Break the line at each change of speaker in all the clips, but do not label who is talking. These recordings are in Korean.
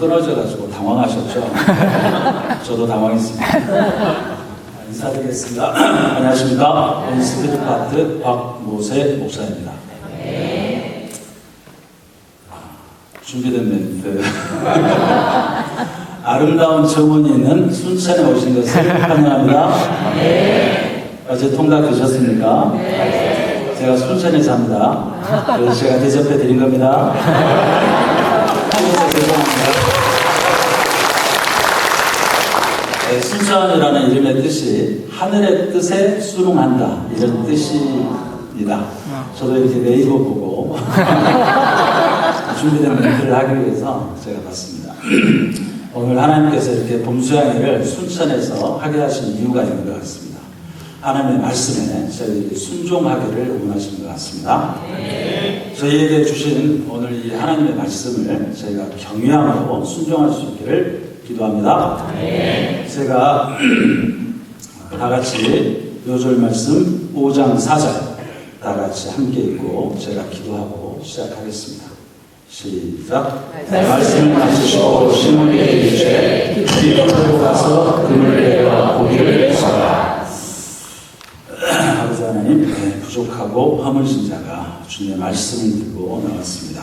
끊어져가지고 당황하셨죠? 저도 당황했습니다. 인사드리겠습니다. 안녕하십니까. 온스피릿 파트 박모세 목사입니다. 준비된 멘트. 아름다운 정원이 있는 순천에 오신 것을 환영합니다. 어제 통닭 드셨습니까? 제가 순천에 삽니다. 그래서 제가 대접해 드린 겁니다. 죄송합니다. 네, 순천이라는 이름의 뜻이 하늘의 뜻에 순응한다, 이런 뜻입니다. 저도 이렇게 네이버 보고 준비된 멘트를 하기 위해서 제가 봤습니다. 오늘 하나님께서 이렇게 봄수양회를 순천에서 하게 하신 이유가 있는 것 같습니다. 하나님의 말씀에 저희들이 순종하기를 원하시는 것 같습니다. 저희에게 주신 오늘 이 하나님의 말씀을 저희가 경외함으로 순종할 수 있기를 기도합니다. 제가 다 같이 요절 말씀 5장 4절 다 같이 함께 읽고 제가 기도하고 시작하겠습니다. 시작. 말씀을 가지시고 시몬에게 이르시되 깊은 가서 그물 내려 고기를 잡아. 아버지 하나님, 부족하고 허물진 자가 주님의 말씀을 들고 나왔습니다.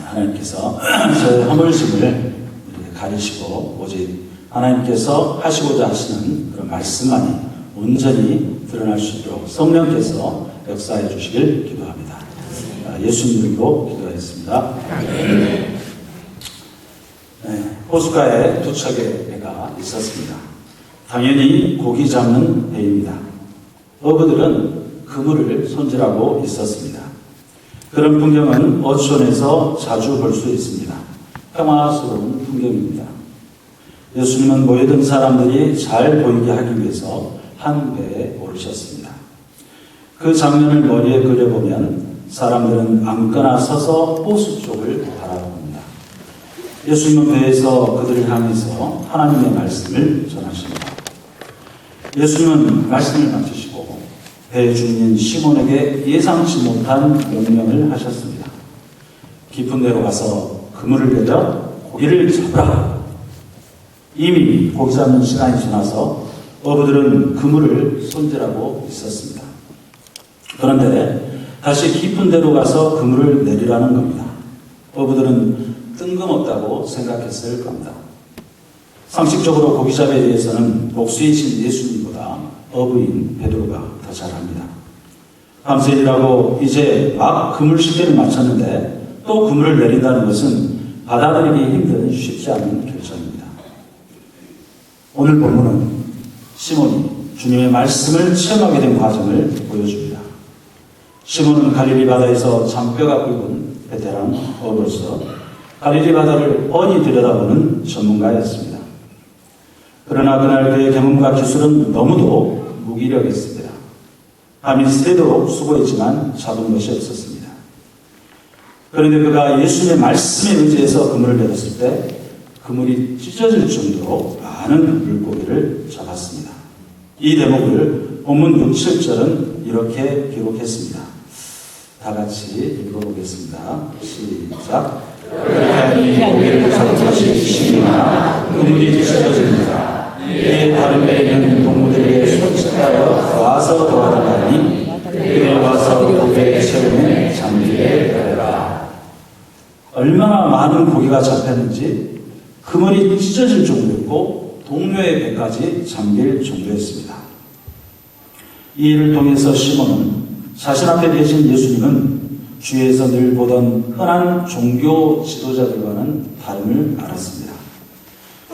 하나님께서 저의 허물짐을 이렇게 가리시고 오직 하나님께서 하시고자 하시는 그런 말씀만이 온전히 드러날 수 있도록 성령께서 역사해 주시길 기도합니다. 예수님 이름으로 기도하겠습니다. 호숫가에 두 척의 배가 있었습니다. 당연히 고기 잡는 배입니다. 어부들은 그물을 손질하고 있었습니다. 그런 풍경은 어촌에서 자주 볼 수 있습니다. 평화스러운 풍경입니다. 예수님은 모여든 사람들이 잘 보이게 하기 위해서 한 배에 오르셨습니다. 그 장면을 머리에 그려보면 사람들은 앉거나 서서 호수 쪽을 바라봅니다. 예수님은 배에서 그들을 향해서 하나님의 말씀을 전하십니다. 예수님은 말씀을 마치시고 배 주인인 시몬에게 예상치 못한 명령을 하셨습니다. 깊은 데로 가서 그물을 내려 고기를 잡으라. 이미 고기 잡는 시간이 지나서 어부들은 그물을 손질하고 있었습니다. 그런데 다시 깊은 데로 가서 그물을 내리라는 겁니다. 어부들은 뜬금없다고 생각했을 겁니다. 상식적으로 고기잡이에 대해서는 목수이신 예수님보다 어부인 베드로가 더 잘합니다. 밤새 일하고 이제 막 그물 시계를 마쳤는데 또 그물을 내린다는 것은 받아들이기 힘든 쉽지 않은 결정입니다. 오늘 본문은 시몬이 주님의 말씀을 체험하게 된 과정을 보여줍니다. 시몬은 갈릴리 바다에서 장뼈가 굵은 베테랑 어부로서 갈릴리 바다를 뻔히 들여다보는 전문가였습니다. 그러나 그날 그의 경험과 기술은 너무도 무기력했습니다. 밤이 새도록 수고했지만 잡은 것이 없었습니다. 그런데 그가 예수님의 말씀에 의지해서 그물을 내렸을 때 그물이 찢어질 정도로 많은 물고기를 잡았습니다. 이 대목을 본문 6, 7절은 이렇게 기록했습니다. 다 같이 읽어보겠습니다. 시작. 그렇게 고기를 잡은 것이 심히나 그물이 찢어집니다. 이에 다른 배에 있는 동무들에게 솔직하여 와서 도와달라니 그들이 와서 고기에 채우면 잠기게 되더라. 얼마나 많은 고기가 잡혔는지 그물이 찢어질 정도였고 동료의 배까지 잠길 정도였습니다. 이 일을 통해서 시몬은 자신 앞에 계신 예수님은 주위에서 늘 보던 흔한 종교 지도자들과는 다름을 알았습니다.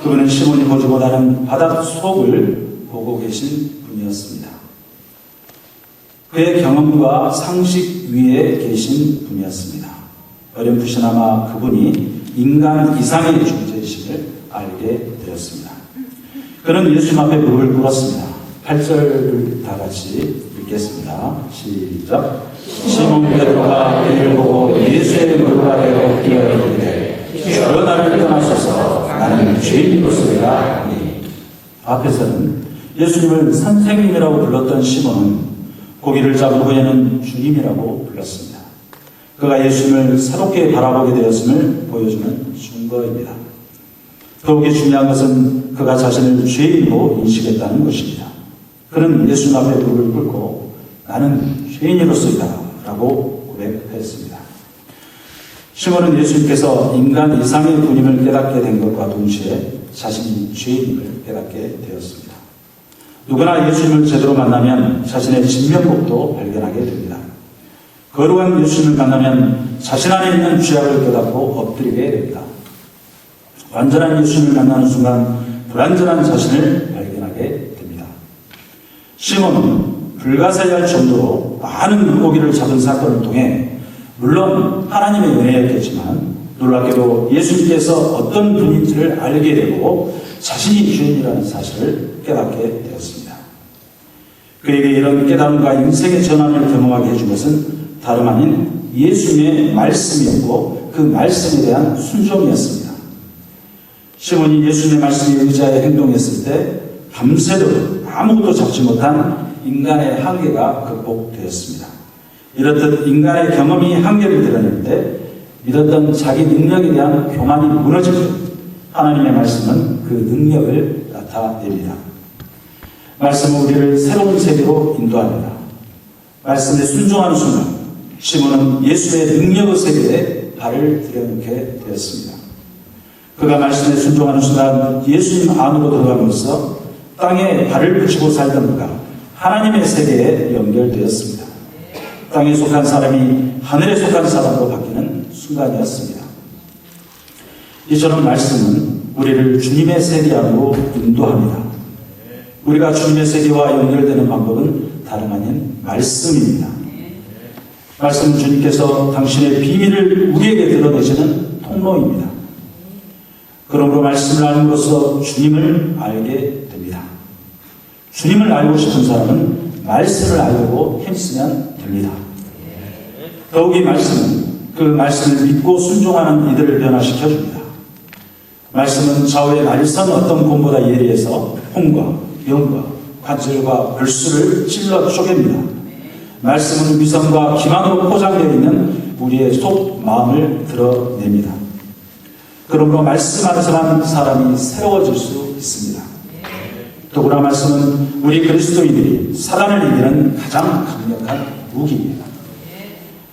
그분은 시몬이 보지 못하는 바닷 속을 보고 계신 분이었습니다. 그의 경험과 상식 위에 계신 분이었습니다. 어렴풋이나마 그분이 인간 이상의 존재이심을 알게 되었습니다. 그는 예수님 앞에 무릎을 꿇었습니다. 8절을 다 같이 읽겠습니다. 시작. 시몬 베드로가 이를 보고 예수의 무릎 아래로 뛰어 이르되 주여 나를 떠나소서 나는 죄인으로서야 하니. 앞에서는 예수님을 선생님이라고 불렀던 시몬은 고기를 잡은 후에는 주님이라고 불렀습니다. 그가 예수님을 새롭게 바라보게 되었음을 보여주는 중간 증거입니다. 더욱이 중요한 것은 그가 자신을 죄인으로 인식했다는 것입니다. 그는 예수님 앞에 무릎을 꿇고 나는 죄인으로서이다 라고 고백했습니다. 시몬은 예수님께서 인간 이상의 분임을 깨닫게 된 것과 동시에 자신이 죄인임을 깨닫게 되었습니다. 누구나 예수님을 제대로 만나면 자신의 진면목도 발견하게 됩니다. 거룩한 예수님을 만나면 자신 안에 있는 죄악을 깨닫고 엎드리게 됩니다. 완전한 예수님을 만나는 순간 불완전한 자신을 발견하게 됩니다. 시몬은 불가사의할 정도로 많은 물고기를 잡은 사건을 통해 물론 하나님의 은혜였겠지만 놀랍게도 예수님께서 어떤 분인지를 알게 되고 자신이 죄인이라는 사실을 깨닫게 되었습니다. 그에게 이런 깨달음과 인생의 전환을 경험하게 해준 것은 다름 아닌 예수님의 말씀이었고 그 말씀에 대한 순종이었습니다. 시몬이 예수님의 말씀에 의지하여 행동했을 때 밤새도록 아무것도 잡지 못한 인간의 한계가 극복되었습니다. 이렇듯 인간의 경험이 한계를 드러낼 때 믿었던 자기 능력에 대한 교만이 무너질 때 하나님의 말씀은 그 능력을 나타냅니다. 말씀은 우리를 새로운 세계로 인도합니다. 말씀에 순종하는 순간 시몬은 예수의 능력의 세계에 발을 들여놓게 되었습니다. 그가 말씀에 순종하는 순간 예수님 안으로 들어가면서 땅에 발을 붙이고 살던 그가 하나님의 세계에 연결되었습니다. 땅에 속한 사람이 하늘에 속한 사람으로 바뀌는 순간이었습니다. 이처럼 말씀은 우리를 주님의 세계 안으로 인도합니다. 우리가 주님의 세계와 연결되는 방법은 다름 아닌 말씀입니다. 말씀은 주님께서 당신의 비밀을 우리에게 드러내시는 통로입니다. 그러므로 말씀을 알므로써 주님을 알게 됩니다. 주님을 알고 싶은 사람은 말씀을 알려고 힘쓰면 됩니다. 더욱이 말씀은 그 말씀을 믿고 순종하는 이들을 변화시켜 줍니다. 말씀은 좌우의 날선 어떤 곰보다 예리해서 홍과 영과 관절과 벌수를 찔러 쪼갭니다. 말씀은 위선과 기만으로 포장되어 있는 우리의 속 마음을 드러냅니다. 그러므로 말씀 안에서만 사람이 새로워질 수 있습니다. 더구나 말씀은 우리 그리스도인들이 사단을 이기는 가장 강력한 무기입니다.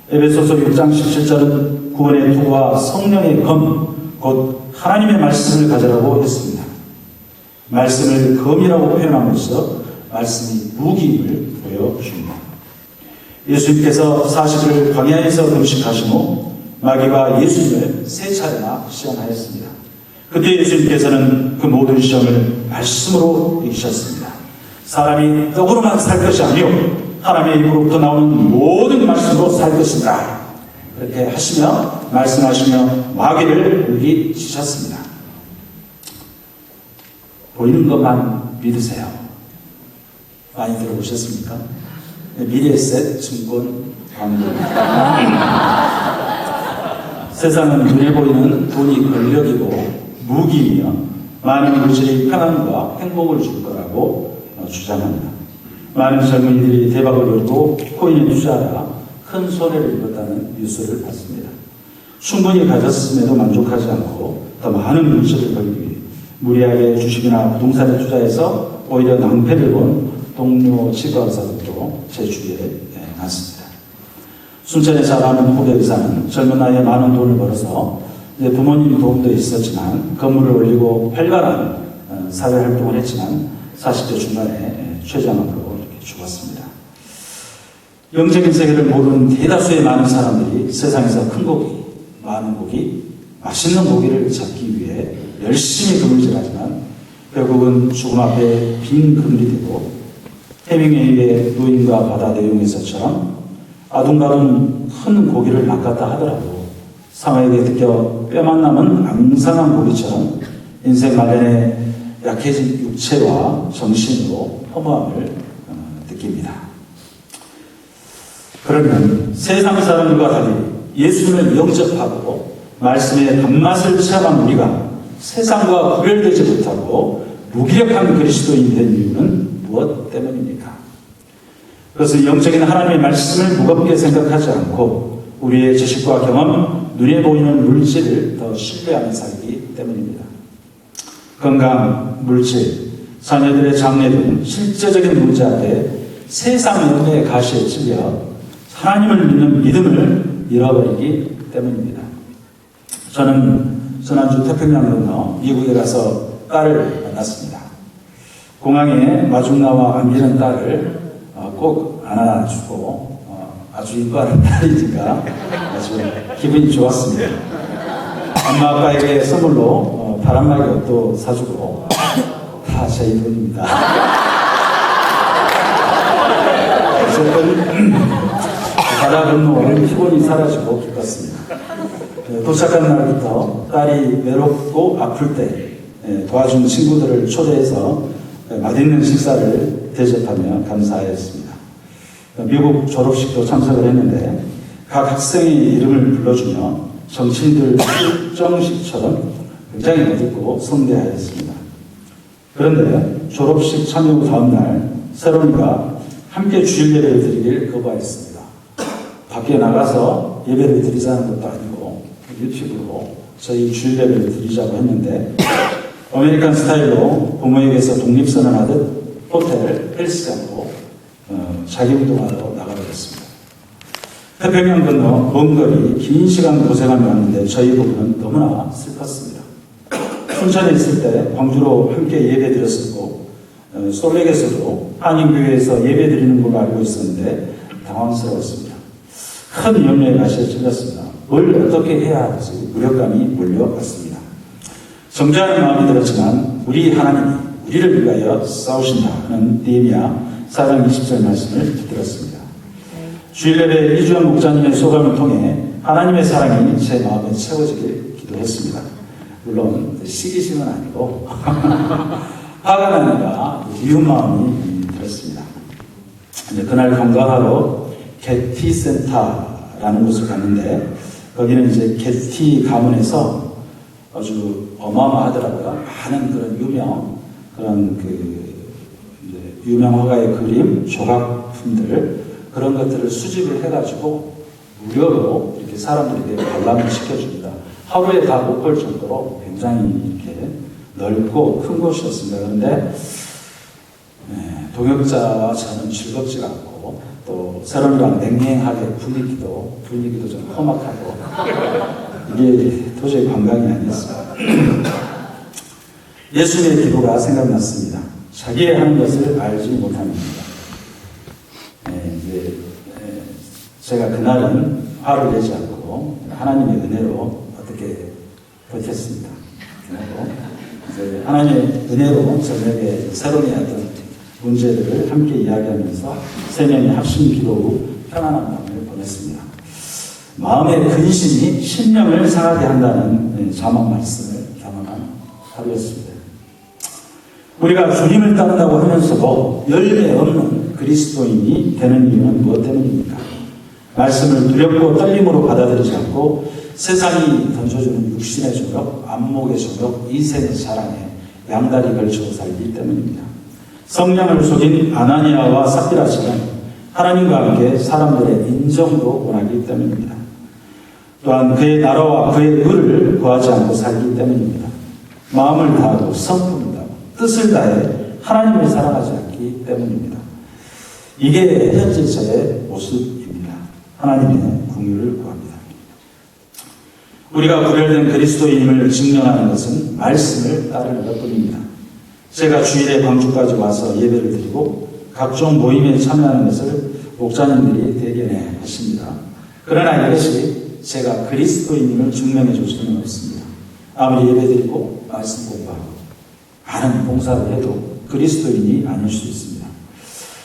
에베소서 6장 17절은 구원의 도구와 성령의 검, 곧 하나님의 말씀을 가져라고 했습니다. 말씀을 검이라고 표현함으로써 말씀이 무기임을 보여줍니다. 예수님께서 40일 광야에서 금식하신 후 마귀가 예수님을 3차례나 시험하였습니다. 그때 예수님께서는 그 모든 시험을 말씀으로 이기셨습니다. 사람이 떡으로만 살 것이 아니요 하나님의 입으로부터 나오는 모든 말씀으로 살 것이다. 그렇게 하시며 말씀하시며 마귀를 물리치셨습니다. 보이는 것만 믿으세요. 많이 들어보셨습니까? 미래에셋 증권 광고. 세상은 눈에 보이는 돈이 권력이고 무기이며 많은 물질이 편안과 행복을 줄 거라고 주장합니다. 많은 젊은이들이 대박을 걸고 코인에 투자하다 큰 손해를 입었다는 뉴스를 봤습니다. 충분히 가졌음에도 만족하지 않고 더 많은 물질을 벌기 위해 무리하게 주식이나 부동산에 투자해서 오히려 낭패를 본 동료 치과 의사들도 제 주위에 많습니다. 순천에 자라는 후배 의사는 젊은 나이에 많은 돈을 벌어서 부모님 도움도 있었지만 건물을 올리고 활발한 사회활동을 했지만 40대 중반에 췌장암으로 이렇게 죽었습니다. 영적인 세계를 모르는 대다수의 많은 사람들이 세상에서 큰 고기, 많은 고기, 맛있는 고기를 잡기 위해 열심히 그물질하지만 결국은 죽음 앞에 빈 그물이 되고 해밍웨이의 노인과 바다 내용에서처럼 아둥바둥 큰 고기를 낚았다 하더라도 상어에게 느껴 뼈만 남은 앙상한 고기처럼 인생 말년에 약해진 육체와 정신으로 허무함을 느낍니다. 그러면 세상 사람들과 달리 예수님을 영접하고 말씀의 단맛을 체험한 우리가 세상과 구별되지 못하고 무기력한 그리스도인이 된 이유는 무엇 때문입니까? 그것은 영적인 하나님의 말씀을 무겁게 생각하지 않고 우리의 지식과 경험, 눈에 보이는 물질을 더 신뢰하며 살기 때문입니다. 건강, 물질, 자녀들의 장래 등 실제적인 문제 앞에 세상 연매의 가시에 찔려 하나님을 믿는 믿음을 잃어버리기 때문입니다. 저는 지난주 태평양 건너 미국에 가서 딸을 만났습니다. 공항에 마중 나와 안기는 딸을 꼭 안아주고 아주 이뻐하는 딸이니까 아주 기분이 좋았습니다. 엄마 아빠에게 선물로 바람막이 옷도 사주고 다 제 돈입니다. 어쨌든 바다 건너온 피곤이 사라지고 기뻤습니다. 도착한 날부터 딸이 외롭고 아플 때 도와준 친구들을 초대해서 맛있는 식사를 대접하며 감사하였습니다. 미국 졸업식도 참석을 했는데 각 학생의 이름을 불러주며 정치인들 출정식처럼 굉장히 멋있고 성대하였습니다. 그런데 졸업식 참여 후 다음날 세롬이가 함께 주일 예배를 드리길 거부하였습니다. 밖에 나가서 예배를 드리자는 것도 아니고 일픽으로 저희 주일 예배를 드리자고 했는데 아메리칸 스타일로 부모에게서 독립선언하듯 호텔 헬스장으로 자기 운동하러 나가버렸습니다. 태평양 건너 먼 거리 긴 시간 고생하며 왔는데 저희 부부는 너무나 슬펐습니다. 순천에 있을 때 광주로 함께 예배 드렸었고 솔렉에서도 한인교회에서 예배 드리는 걸로 알고 있었는데 당황스러웠습니다. 큰 염려의 가시에 찔렸습니다. 뭘 어떻게 해야 할지 무력감이 몰려왔습니다. 정죄하는 마음이 들었지만 우리 하나님이 우리를 위하여 싸우신다 하는 느헤미야 4장 20절 말씀을 들었습니다. 주일예배 이주환 목사님의 소감을 통해 하나님의 사랑이 제 마음에 채워지길 기도했습니다. 물론 시기심은 아니고 화가 나니까 미운 마음이 들었습니다. 그날 관광하러 게티 센터라는 곳을 갔는데 거기는 이제 게티 가문에서 아주 어마어마하더라고요. 많은 그런 유명 화가의 그림, 조각품들 그런 것들을 수집을 해가지고 무료로 이렇게 사람들에게 관람을 시켜줍니다. 하루에 다 못 볼 정도로 굉장히 이렇게 넓고 큰 곳이었습니다. 그런데 동역자와 저는 즐겁지가 않고 또 사람이랑 냉랭하게 분위기도 좀 험악하고 이게 도저히 관광이 아니었습니다. 예수님의 기도가 생각났습니다. 자기의 하는 것을 알지 못합니다. 제가 그날은 화를 내지 않고 하나님의 은혜로 어떻게 버텼습니다. 그리고 하나님의 은혜로 저녁에 새로운 어떤 문제들을 함께 이야기하면서 세 명의 합심 기도 후 편안한 마음을 보냈습니다. 마음의 근심이 심령을 상하게 한다는 자막 말씀을 경험한 하루였습니다. 우리가 주님을 따른다고 하면서도 열매 없는 그리스도인이 되는 이유는 무엇 때문입니까? 말씀을 두렵고 떨림으로 받아들이지 않고 세상이 던져주는 육신의 조력, 안목의 조력, 이생의 자랑에 양다리 걸치고 살기 때문입니다. 성령을 속인 아나니아와 삽비라처럼 하나님과 함께 사람들의 인정도 원하기 때문입니다. 또한 그의 나라와 그의 의를 구하지 않고 살기 때문입니다. 마음을 다하고 성품을 다하고 뜻을 다해 하나님을 사랑하지 않기 때문입니다. 이게 현재 저의 모습입니다. 하나님의 긍휼을 구합니다. 우리가 구별된 그리스도인임을 증명하는 것은 말씀을 따르는 것뿐입니다. 제가 주일에 광주까지 와서 예배를 드리고 각종 모임에 참여하는 것을 목자님들이 대견해 하십니다. 그러나 이것이 제가 그리스도인임을 증명해 줄 수는 없습니다. 아무리 예배드리고 말씀 공부하고 많은 봉사를 해도 그리스도인이 아닐 수 있습니다.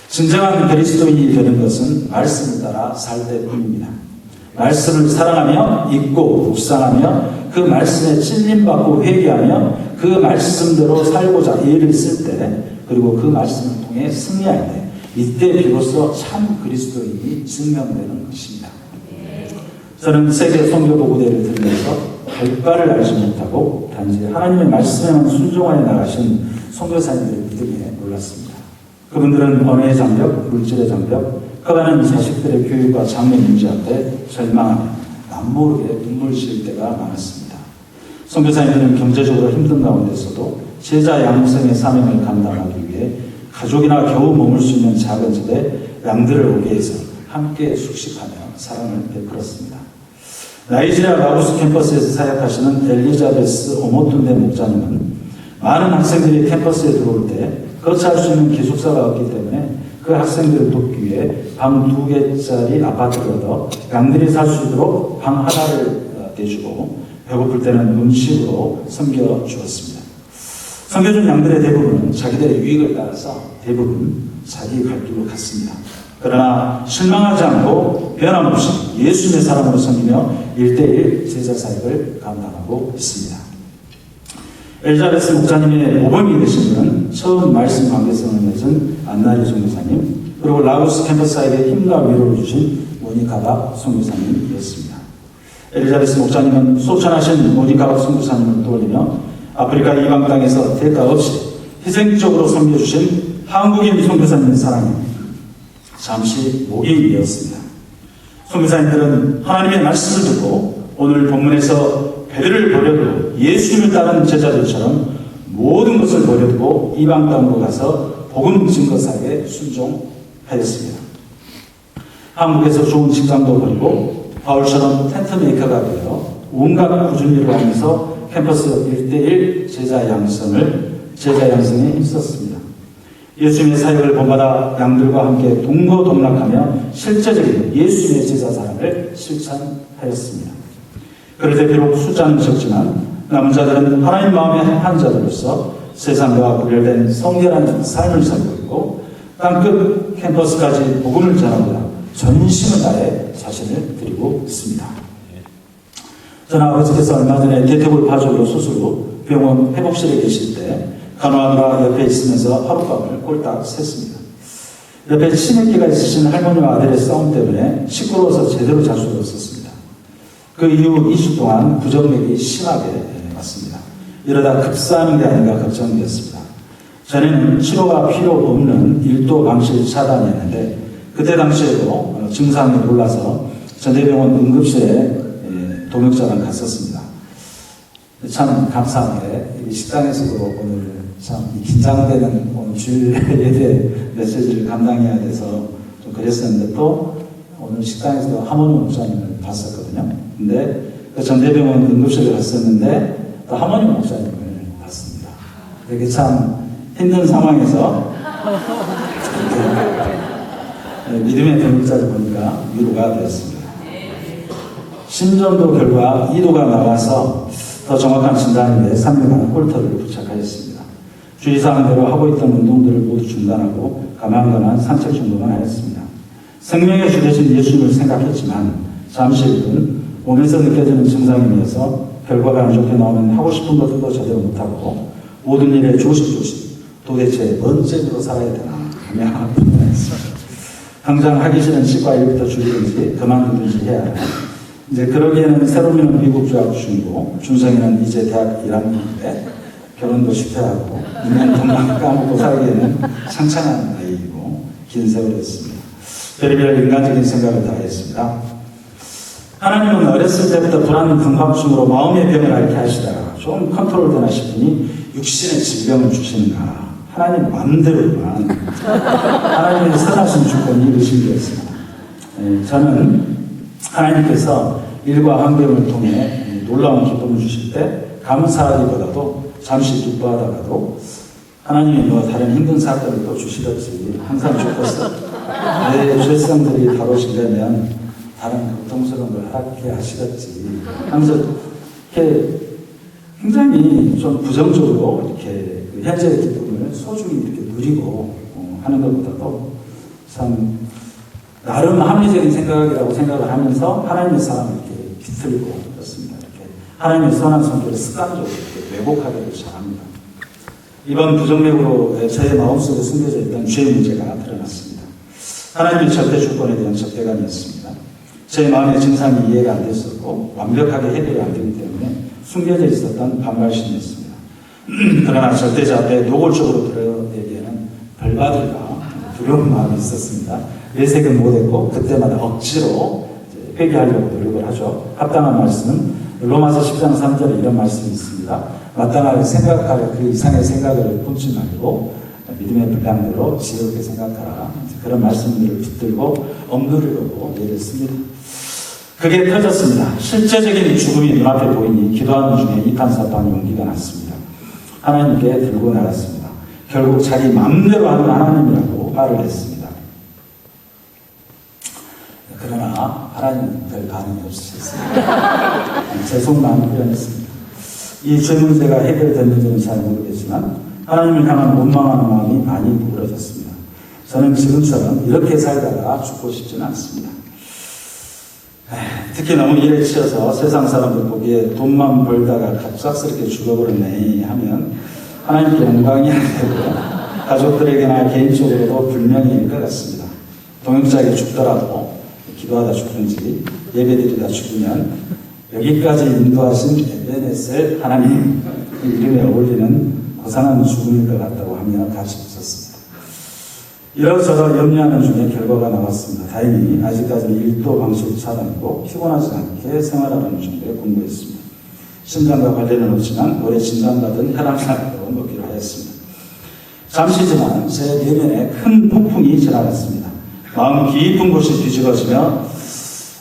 진정한 그리스도인이 되는 것은 말씀을 따라 살 때뿐입니다. 말씀을 사랑하며 읽고 묵상하며 그 말씀에 찔림받고 회개하며 그 말씀대로 살고자 애를 쓸 때 그리고 그 말씀을 통해 승리할 때 이때 비로소 참 그리스도인이 증명되는 것입니다. 저는 세계 선교보고대를 들면서 결과를 알지 못하고 단지 하나님의 말씀에만 순종하여 나가신 선교사님들의 믿음에 놀랐습니다. 그분들은 언어의 장벽, 물질의 장벽, 커가는 자식들의 교육과 장래 문제 앞에 절망하며 남모르게 눈물 지을 때가 많았습니다. 선교사님들은 경제적으로 힘든 가운데서도 제자 양성의 사명을 감당하기 위해 가족이나 겨우 머물 수 있는 작은 집에 양들을 오게 해서 함께 숙식하며 사랑을 베풀었습니다. 나이지리아 라고스 캠퍼스에서 사역하시는 엘리자베스 오모툰데 목자님은 많은 학생들이 캠퍼스에 들어올 때 거처할 수 있는 기숙사가 없기 때문에 그 학생들을 돕기 위해 방 2개짜리 아파트를 얻어 양들이 살 수 있도록 방 하나를 내주고 배고플 때는 음식으로 섬겨주었습니다. 섬겨준 양들의 대부분은 자기들의 유익을 따라서 대부분 자기 갈 길로 갔습니다. 그러나 실망하지 않고 변함없이 예수님의 사랑으로 섬기며 1:1 제자 사역을 감당하고 있습니다. 엘자베스 목사님의 모범이 되신 분은 처음 말씀 관계성을 맺은 안나리 선교사님, 그리고 라고스 캠퍼스에게 힘과 위로를 주신 모니카박 선교사님이었습니다. 엘자베스 목사님은 소천하신 모니카박 선교사님을 떠올리며 아프리카 이방 땅에서 대가 없이 희생적으로 섬겨주신 한국인 선교사님의 사랑에 잠시 목이 되었습니다. 선교사님들은 하나님의 말씀을 듣고 오늘 본문에서 배들을 버려두고 예수님을 따르는 제자들처럼 모든 것을 버려두고 이방 땅으로 가서 복음 증거 사역에 순종하였습니다. 한국에서 좋은 직장도 버리고 바울처럼 텐트 메이커가 되어 온갖 꾸준히 일을 하면서 캠퍼스 1:1 제자 양성에 힘썼습니다. 예수님의 사역을 본받아 양들과 함께 동거동락하며 실제적인 예수님의 제자 사랑을 실천하였습니다. 그럴 때 비록 숫자는 적지만 남은 자들은 하나님 마음에 한 자들로서 세상과 구별된 성결한 삶을 살고 있고 땅끝 캠퍼스까지 복음을 전하고자 전심을 다해 자신을 드리고 있습니다. 저는 아버지께서 얼마 전에 대퇴골 파절로 수술 후 병원 회복실에 계실 때 간호하느라 옆에 있으면서 하룻밤을 꼴딱 샜습니다. 옆에 치매기가 있으신 할머니와 아들의 싸움 때문에 시끄러워서 제대로 잘 수가 없었습니다. 그 이후 2주 동안 부정맥이 심하게 왔습니다. 이러다 급사하는 게 아닌가 걱정되었습니다. 전에는 치료가 필요 없는 1도 방실 차단이었는데 그때 당시에도 증상이 놀라서 전대병원 응급실에 동역자랑 갔었습니다. 참 감사하게 식당에서도 오늘 참 긴장되는 오늘 주일 예배 메시지를 감당해야 돼서 좀 그랬었는데 또 오늘 식당에서 하모니 목사님을 봤었거든요. 근데 그 전대병원 응급실에 갔었는데 또 하모니 목사님을 봤습니다. 되게 참 힘든 상황에서 믿음의 동역자를 보니까 위로가 되었습니다. 심전도 결과 2도가 나와서 더 정확한 진단을 위해 3일간 홀터를 부착하였습니다. 주의사항대로 하고 있던 운동들을 모두 중단하고 가만가만 산책 정도만 하였습니다. 생명의 주 되신 예수님을 생각했지만 잠시 후는 몸에서 느껴지는 증상에 의해서 결과가 안 좋게 나오면 하고 싶은 것들도 제대로 못하고 모든 일에 조심조심 도대체 뭔 죄로 살아야 되나 하며 불안했습니다. 당장 하기 싫은 치과 일부터 줄이든지 그만두든지 해야 하나. 이제 그러기에는 새로미는 미국 유학 중이고 준성이는 이제 대학 1학년인데 결혼도 실패하고 2년 동안 까먹고 살기에는 창창한 나이이고 긴 세월이었습니다. 별의별 인간적인 생각을 다 했습니다. 하나님은 어렸을 때부터 불안 강박증으로 마음의 병을 앓게 하시다가 좀 컨트롤 되나 싶으니 육신의 질병을 주시는가. 하나님 마음대로만 하나님의 선하신 주권이 의심되었습니다. 저는 하나님께서 일과 환경을 통해 놀라운 기쁨을 주실 때 감사하기보다도 잠시 기뻐하다가도 하나님이 뭐 다른 힘든 사건을 또 주시겠지 항상 좋겠어. 내 죄성들이 다루시려면 다른 고통스러운 걸 하게 하시겠지. 항상 이렇게 굉장히 좀 부정적으로 이렇게 현재의 기쁨을 소중히 이렇게 누리고 하는 것보다도 참 나름 합리적인 생각이라고 생각을 하면서 하나님의 사랑을 이렇게 비틀고 그렇습니다. 이렇게 하나님의 선한 성격을 습관적으로 이렇게 왜곡하기를 잘합니다. 이번 부정맥으로 저의 마음속에 숨겨져 있던 죄의 문제가 드러났습니다. 하나님의 절대 주권에 대한 적대감이었습니다. 제 마음의 증상이 이해가 안 됐었고 완벽하게 해결이 안 되기 때문에 숨겨져 있었던 반발심이었습니다. 그러나 절대자 앞에 노골적으로 드러내기에는 벌받을까 두려운 마음이 있었습니다. 내색은 못했고 그때마다 억지로 회개하려고 노력을 하죠. 합당한 말씀은 로마서 10장 3절에 이런 말씀이 있습니다. 마땅하게 생각하려 그 이상의 생각을 품지 말고 믿음의 분량대로 지혜롭게 생각하라. 그런 말씀들을 붙들고 억누르려고 애를 씁니다. 그게 터졌습니다. 실제적인 죽음이 눈앞에 보이니 기도하는 중에 이판사판 용기가 났습니다. 하나님께 들고 나갔습니다. 결국 자기 마음대로 하는 하나님이라고 말을 했습니다. 그러나 하나님은 별 반응이 없으셨습니다. 제 속마음을 표현했습니다. 이 죄 문제가 해결됐는지는 잘 모르겠지만 하나님을 향한 원망하는 마음이 많이 누그러졌습니다. 저는 지금처럼 이렇게 살다가 죽고 싶지는 않습니다. 특히 너무 일에 치여서 세상 사람들 보기에 돈만 벌다가 갑작스럽게 죽어버렸네 하면 하나님께 영광이 안 되고 가족들에게나 개인적으로도 불명예일 것 같습니다. 동역자에게 죽더라도 기도하다 죽든지 예배드리다 죽으면 여기까지 인도하신 에베네셀 하나님 이름에 어울리는 고상한 죽음일 것 같다고 하며 같이 웃었습니다. 이러저러 염려하는 중에 결과가 나왔습니다. 다행히 아직까지는 1도 방식 차단이고 피곤하지 않게 생활하는 정도에 공부했습니다. 심장과 관련은 없지만 올해 진단받은 혈압약으로 먹기로 하였습니다. 잠시 지난 제 내면에 큰 폭풍이 지나갔습니다. 마음 깊은 곳이 뒤집어지며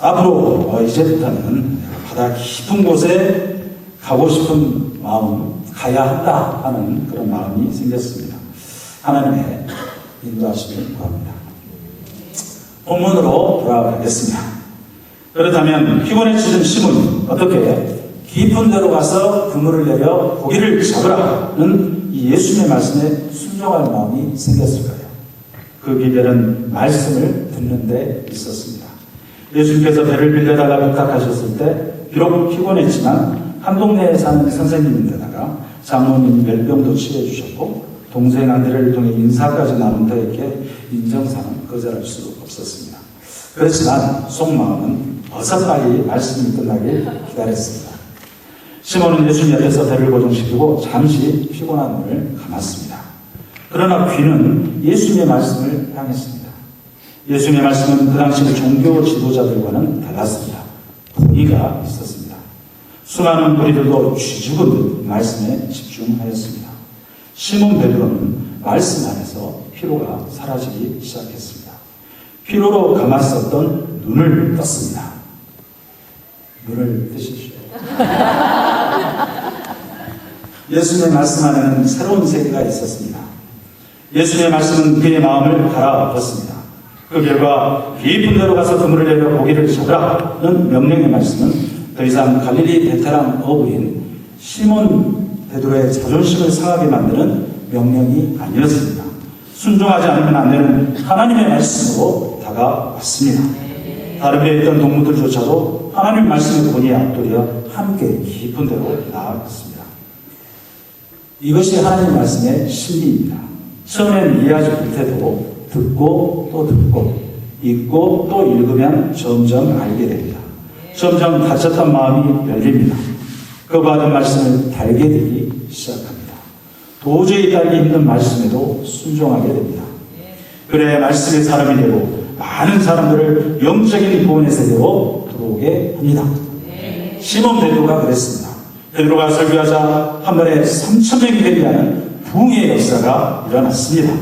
앞으로 이제부터는 바다 깊은 곳에 가고 싶은 마음, 가야 한다 하는 그런 마음이 생겼습니다. 하나님의 인도하심을 구합니다. 본문으로 돌아가겠습니다. 그렇다면 피곤해지는 시몬이 어떻게 깊은 데로 가서 그물을 내려 고기를 잡으라는 이 예수님의 말씀에 순종할 마음이 생겼을까요? 그 비결은 말씀을 듣는 데 있었습니다. 예수님께서 배를 빌려다가 부탁하셨을 때 비록 피곤했지만 한 동네에 사는 선생님인데다가 장모님 멜병도 치료해 주셨고 동생 안드레를 통해 인사까지 나눈 터에게 인정사는 거절할 수 없었습니다. 그렇지만 속마음은 어서 빨리 말씀이 끝나길 기다렸습니다. 시몬은 예수님 옆에서 배를 고정시키고 잠시 피곤한 눈을 감았습니다. 그러나 귀는 예수님의 말씀을 향했습니다. 예수님의 말씀은 그 당시 종교 지도자들과는 달랐습니다. 본의가 있었습니다. 수많은 무리들도 쥐죽은 듯 말씀에 집중하였습니다. 시몬 베드로는 말씀 안에서 피로가 사라지기 시작했습니다. 피로로 감았었던 눈을 떴습니다. 눈을 뜨십시오. 예수님의 말씀 안에는 새로운 세계가 있었습니다. 예수님의 말씀은 그의 마음을 갈아엎었습니다. 그 결과 깊은 데로 가서 그물을 내려 고기를 잡으라는 명령의 말씀은 더 이상 갈릴리 베테랑 어부인 시몬 베드로의 자존심을 상하게 만드는 명령이 아니었습니다. 순종하지 않으면 안 되는 하나님의 말씀으로 다가왔습니다. 다른 배에 있던 동무들조차도 하나님의 말씀의 권위에 압도되어 함께 깊은 데로 나아갔습니다. 이것이 하나님의 말씀의 진리입니다. 처음엔 이해하지 못해도 듣고 또 듣고 읽고 또 읽으면 점점 알게 됩니다. 점점 닫혔던 마음이 열립니다. 그 받은 말씀을 달게 되기 시작합니다. 도저히 따르기 힘든 말씀에도 순종하게 됩니다. 그래야 말씀의 사람이 되고 많은 사람들을 영적인 구원의 세계로 들어오게 합니다. 시몬 베드로가 그랬습니다. 베드로가 설교하자 한 번에 3,000명이 되게 하는 부흥의 역사가 일어났습니다.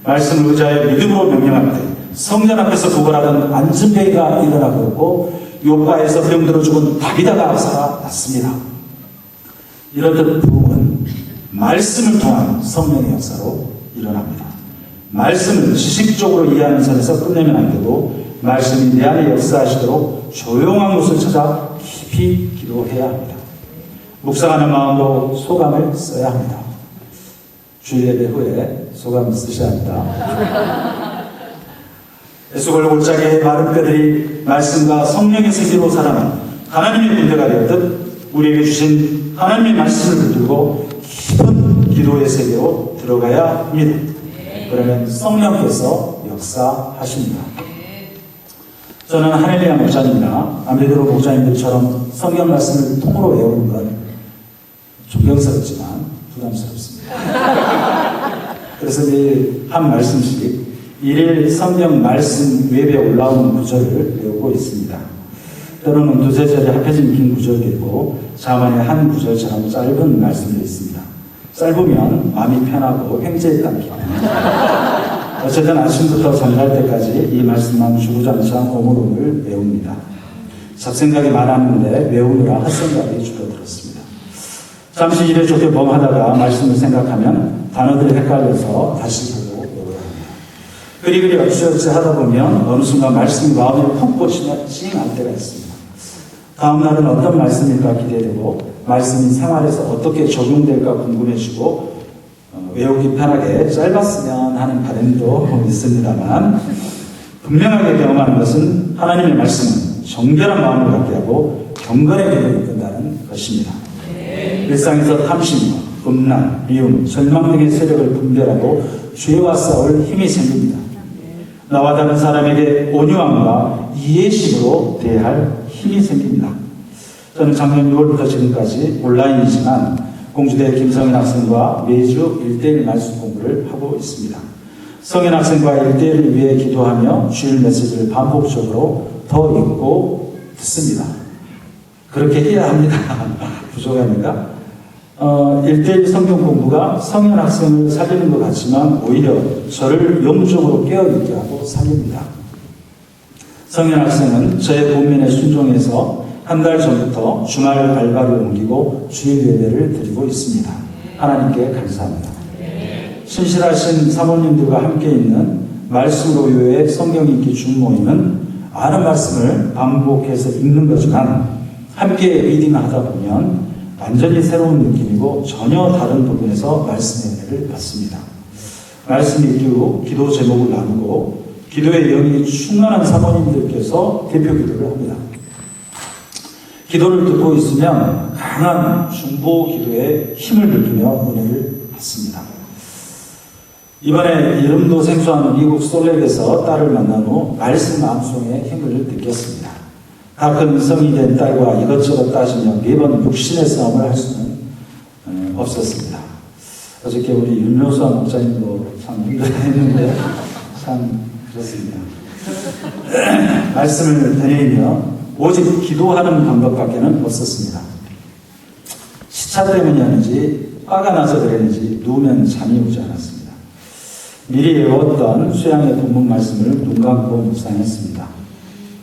말씀을 의자에 믿음으로 명령할 때 성전 앞에서 구걸하던 안전배가 일어나고 있고 요바에서 병들어 죽은 다비다가 살아났습니다. 이렇듯 부흥은 말씀을 통한 성령의 역사로 일어납니다. 말씀을 지식적으로 이해하는 선에서 끝내면 안 되고 말씀이 내 안에 역사하시도록 조용한 곳을 찾아 깊이 기도해야 합니다. 묵상하는 마음으로 소감을 써야 합니다. 주일예배 후에 소감을 쓰셔야 합니다. 애수걸 골짜기의 마른 뼈들이 말씀과 성령의 세계로 살아난 하나님의 군대가 되었듯 우리에게 주신 하나님의 말씀을 붙들고 깊은 기도의 세계로 들어가야 합니다. 그러면 성령께서 역사하십니다. 저는 하늘리아 목사님이나 안베드로 목사님들처럼 성경 말씀을 통으로 외우는 건 존경스럽지만 부담스럽습니다. 그래서 매일 한 말씀씩 일일 성경 말씀 웹에 올라오는 구절을 외우고 있습니다. 때로는 두세 절이 합해진 긴 구절도 있고 자만의 한 구절처럼 짧은 말씀도 있습니다. 짧으면 마음이 편하고 횡재에 담기고 어쨌든 아침부터 잠잘 때까지 이 말씀만 주구장창 오물오물 외웁니다. 잡생각이 많았는데 외우느라 헛생각이 줄어들었습니다. 잠시 이래 저래 멍하다가 말씀을 생각하면 단어들이 헷갈려서 다시 보고 외우려 합니다. 그리그리 어찌어찌 하다 보면 어느 순간 말씀이 마음에 펑 꽂히며 찡할 때가 있습니다. 다음 날은 어떤 말씀일까 기대되고 말씀이 생활에서 어떻게 적용될까 궁금해지고 외우기 편하게 짧았으면 하는 바람도 있습니다만 분명하게 경험하는 것은 하나님의 말씀은 정결한 마음을 갖게 하고 경건의 길을 이끈다는 것입니다. 일상에서 탐심, 음란, 미움, 절망 등의 세력을 분별하고 죄와 싸울 힘이 생깁니다. 나와 다른 사람에게 온유함과 이해심으로 대할 힘이 생깁니다. 저는 작년 6월부터 지금까지 온라인이지만 공주대 김성인 학생과 매주 1:1 말씀 공부를 하고 있습니다. 성인 학생과 1:1을 위해 기도하며 주일 메시지를 반복적으로 더 읽고 듣습니다. 그렇게 해야 합니다. 부족합니까? 1:1 성경 공부가 성인 학생을 살리는 것 같지만 오히려 저를 영적으로 깨어있게 하고 살립니다. 성인 학생은 저의 권면에 순종해서 한 달 전부터 주말 알바를 옮기고 주일 예배를 드리고 있습니다. 하나님께 감사합니다. 신실하신 사모님들과 함께 있는 말씀으로 요의 성경 읽기 중모임은 아는 말씀을 반복해서 읽는 거지만 함께 리딩하다 보면 완전히 새로운 느낌이고 전혀 다른 부분에서 말씀의 은혜를 받습니다. 말씀 읽기 후 기도 제목을 나누고 기도의 영이 충만한 사모님들께서 대표 기도를 합니다. 기도를 듣고 있으면 강한 중보 기도의 힘을 느끼며 은혜를 받습니다. 이번에 이름도 생소한 미국 솔렉에서 딸을 만난 후 말씀 암송의 힘을 느꼈습니다. 다 큰 성이 된 딸과 이것저것 따지며 매번 육신의 싸움을 할 수는 없었습니다. 어저께 우리 윤효수아 목사님도 참 힘들어했는데 참 그렇습니다. 말씀을 다니며 오직 기도하는 방법밖에는 없었습니다. 시차 때문이었는지 화가 나서 그랬는지 누우면 잠이 오지 않았습니다. 미리 외웠던 수양의 본문 말씀을 눈 감고 묵상했습니다.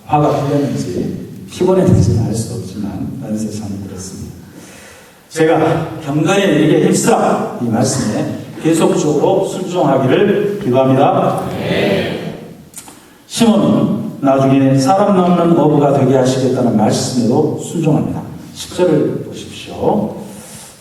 화가 풀렸는지 피곤했는지는 알 수 없지만 어느새 잠이 들었습니다. 제가 경건에 이르게 힘쓰라 이 말씀에 계속적으로 순종하기를 기도합니다. 시몬은 나중에 사람 낳는 어부가 되게 하시겠다는 말씀에도 순종합니다. 10절을 보십시오.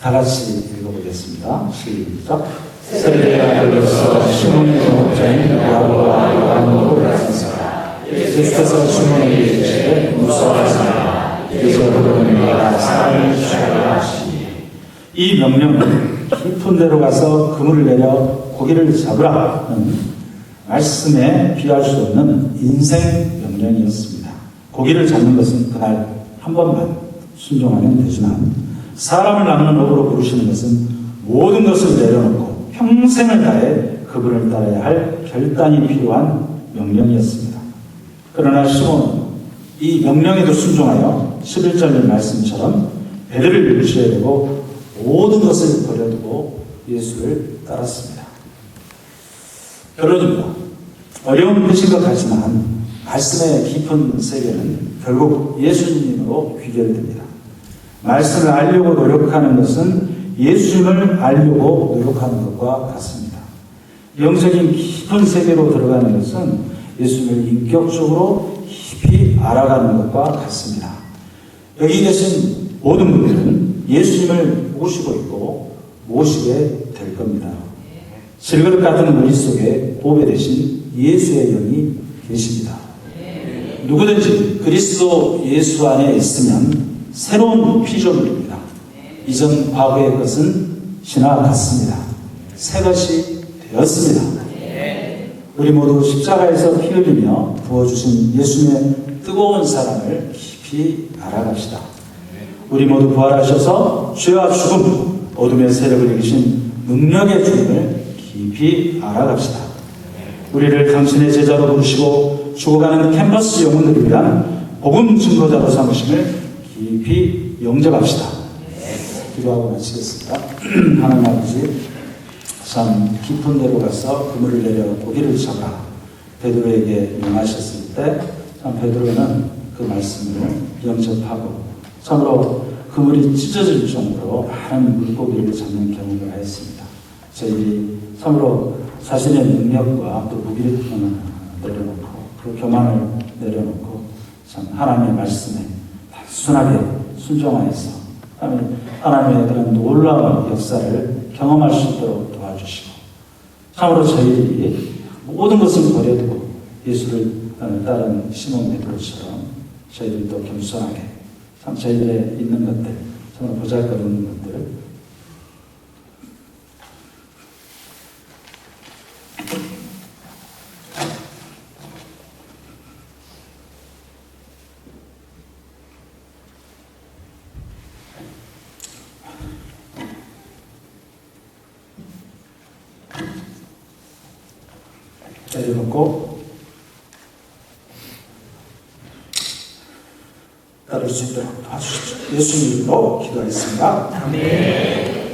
다 같이 읽어보겠습니다. 시작. 세례가 열려서 시몬의 동자인 야고보와 요한으로 나섰으나 예수께서 시몬에게 이르시되 무서워하지 마라. 이제 그러니까 사람을 취하라 하시니 이 명령은 깊은 데로 가서 그물을 내려 고기를 잡으라는 말씀에 비할 수 없는 인생 명령이었습니다. 고기를 잡는 것은 그날 한 번만 순종하면 되지만 사람을 낳는 업으로 부르시는 것은 모든 것을 내려놓고 평생을 다해 그분을 따라야 할 결단이 필요한 명령이었습니다. 그러나 시몬은 이 명령에도 순종하여 11절 말씀처럼 배들을 유지해야 되고 모든 것을 버려두고 예수를 따랐습니다. 결론입니다. 어려운 뜻인 것 같지만 말씀의 깊은 세계는 결국 예수님으로 귀결됩니다. 말씀을 알려고 노력하는 것은 예수님을 알려고 노력하는 것과 같습니다. 영적인 깊은 세계로 들어가는 것은 예수님을 인격적으로 깊이 알아가는 것과 같습니다. 여기 계신 모든 분들은 예수님을 모시고 있고 모시게 될 겁니다. 질그릇 같은 머릿속에 보배 대신 예수의 영이 계십니다. 누구든지 그리스도 예수 안에 있으면 새로운 피조물입니다. 이전 과거의 것은 지나갔습니다. 새 것이 되었습니다. 우리 모두 십자가에서 피 흘리며 부어주신 예수님의 뜨거운 사랑을 깊이 알아갑시다. 우리 모두 부활하셔서 죄와 죽음, 어둠의 세력을 이기신 능력의 주님을 깊이 알아갑시다. 우리를 당신의 제자로 부르시고 죽어가는 캠퍼스 영혼들을 위한 복음 증거자로 삼으심을 깊이 영접합시다. 기도하고 마치겠습니다. 하나님 아버지, 참 깊은 데로 가서 그물을 내려 고기를 잡아 베드로에게 명하셨을 때 참 베드로는 그 말씀을 영접하고 참으로 그물이 찢어질 정도로 많은 물고기를 잡는 경험을 하였습니다. 저희들이 참으로 자신의 능력과 또 무기를 내려놓고 그 교만을 내려놓고 참 하나님의 말씀에 단순하게 순종하여서 하나님의 그런 놀라운 역사를 경험할 수 있도록 도와주시고 참으로 저희들이 모든 것을 버려두고 예수를 따른 시몬 베드로처럼 저희들도 겸손하게 참 저희들의 있는 것들 정말 보잘것없는 것들 내려놓고 따를 수 있도록 도와주십시오. 예수님 이름으로 기도하겠습니다. 아멘.